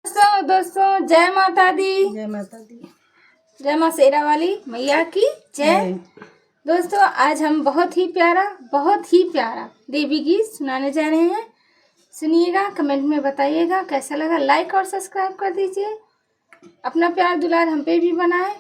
दोस्तों जय माता दी। जय माता दी। जय माँ शेरा वाली मैया की जय। दोस्तों आज हम बहुत ही प्यारा देवी गीत सुनाने जा रहे हैं। सुनिएगा, कमेंट में बताइएगा कैसा लगा, लाइक और सब्सक्राइब कर दीजिए। अपना प्यार दुलार हम पे भी बनाए।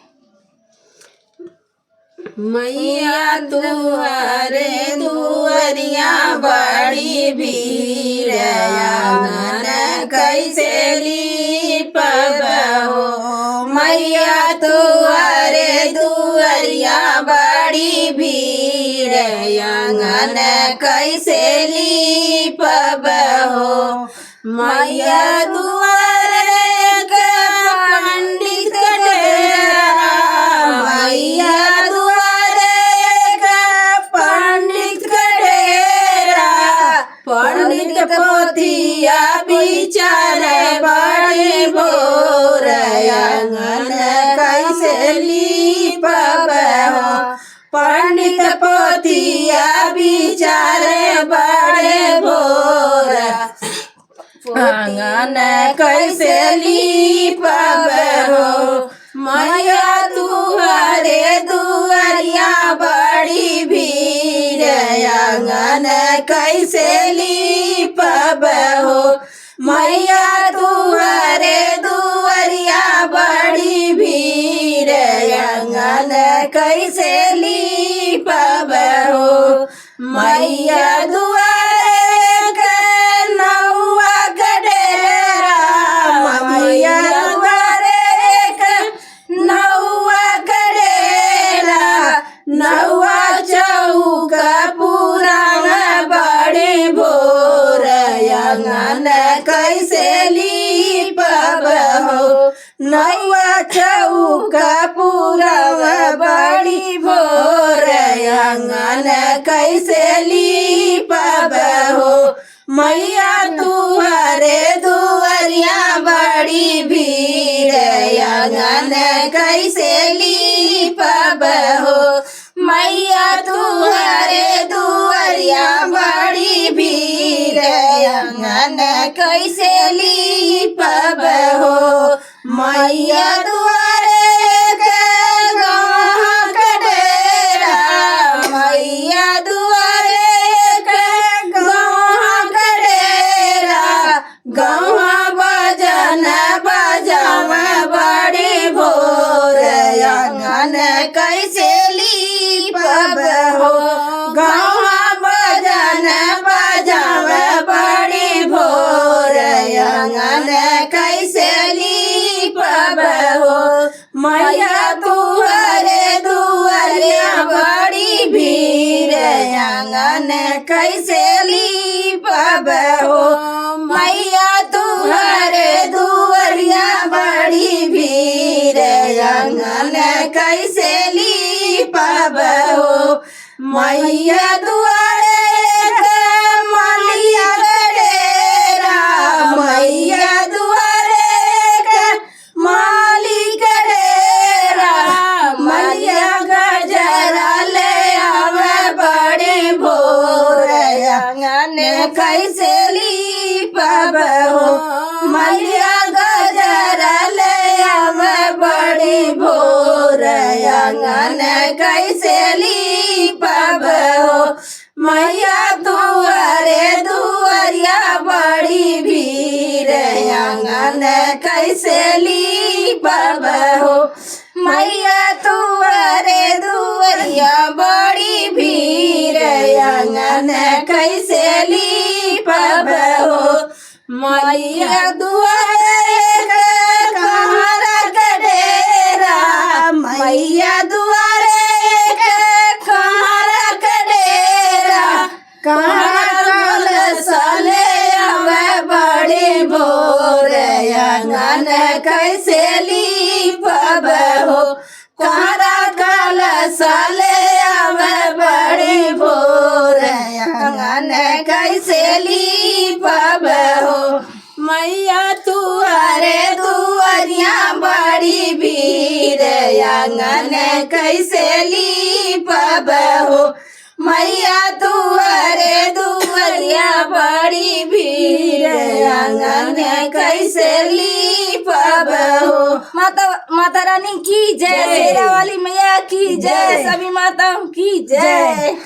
मैया तुहरे दुअरिया बड़ी भीड़, आंगन कैसे लीपब हो। मैया तुहरे दुअरिया बड़ी भीड़, आंगन कैसे लीपब हो। मैया दुआरे के पंडित डेरा, मैया पंडित पोथिया बिचार बड़ी भोर, आंगन कैसे लीपब हो। पंडित पोथिया बिचार बड़े भोर, आंगन कैसे लीपब हो। मैया तुहरे दुअरिया बड़ी भीड़, आंगन कैसे लीपब हो। मैया तुहरे दुअरिया बड़ी भीड़, आंगन कैसे लीपब हो। मैया दुआरे के नौआ गडेरा, मैया दुआरे के नौआ गडेरा, नौआ चौका पुराना बड़ी भोर, आंगन कैसे लीपब हो। नौआ चौका पुराना बड़ी भोर, आंगन कैसे लीपब हो। मैया तुहरे दुअरिया बड़ी भीड़, आंगन कैसे लीपब हो। मैया तुहरे दुअरिया बड़ी भीड़, आंगन कैसे लीपब हो। मैया दुआरे के गौहा कडेरा, मैया दुआरे के गौहा कडेरा, गौहा बजन बजाव बड़ी भोर, आंगन कैसे लीपब हो। गौहा बजन बजाव बड़ी भोर, आंगन कैसे लीपब हो। मैया तुहरे दुअरिया बड़ी भीड़, आंगन कैसे लीपब हो। मैया तुहरे दुअरिया बड़ी भीड़, आंगन कैसे लीपब हो। मैया दुआरे के मालिया गडेरा, मैया दुआरे के मालिक डेरा, मैया गजरा ले आवे बड़ी भोर, आंगन कैसे लीपब हो। मैया गजरा ले आवे बड़ी भोर, आंगन कैसे लीपब हो। मैया तुहरे दुअरिया बड़ी भीड़, आंगन कैसे लीपब हो। मैया तुहरे दुअरिया बड़ी भीड़, आंगन कैसे लीपब हो। मैया दुआरे के कहरा कडेरा, मैया दुआरे के कहरा कडेरा, कहरा कलशले आवे बड़ी भोर, आंगन कैसे लीपब हो। कहरा कलशले आवे बड़ी भोर, आंगन कैसे लीपब हो। मैया तुहरे दुअरिया बड़ी भीड़, आंगन कैसे लीपब हो। मैया तुहरे दुअरिया बड़ी भीड़, आंगन कैसे ली माता रानी की जय, शेरा वाली मैया की जय, सभी माताओं की जय।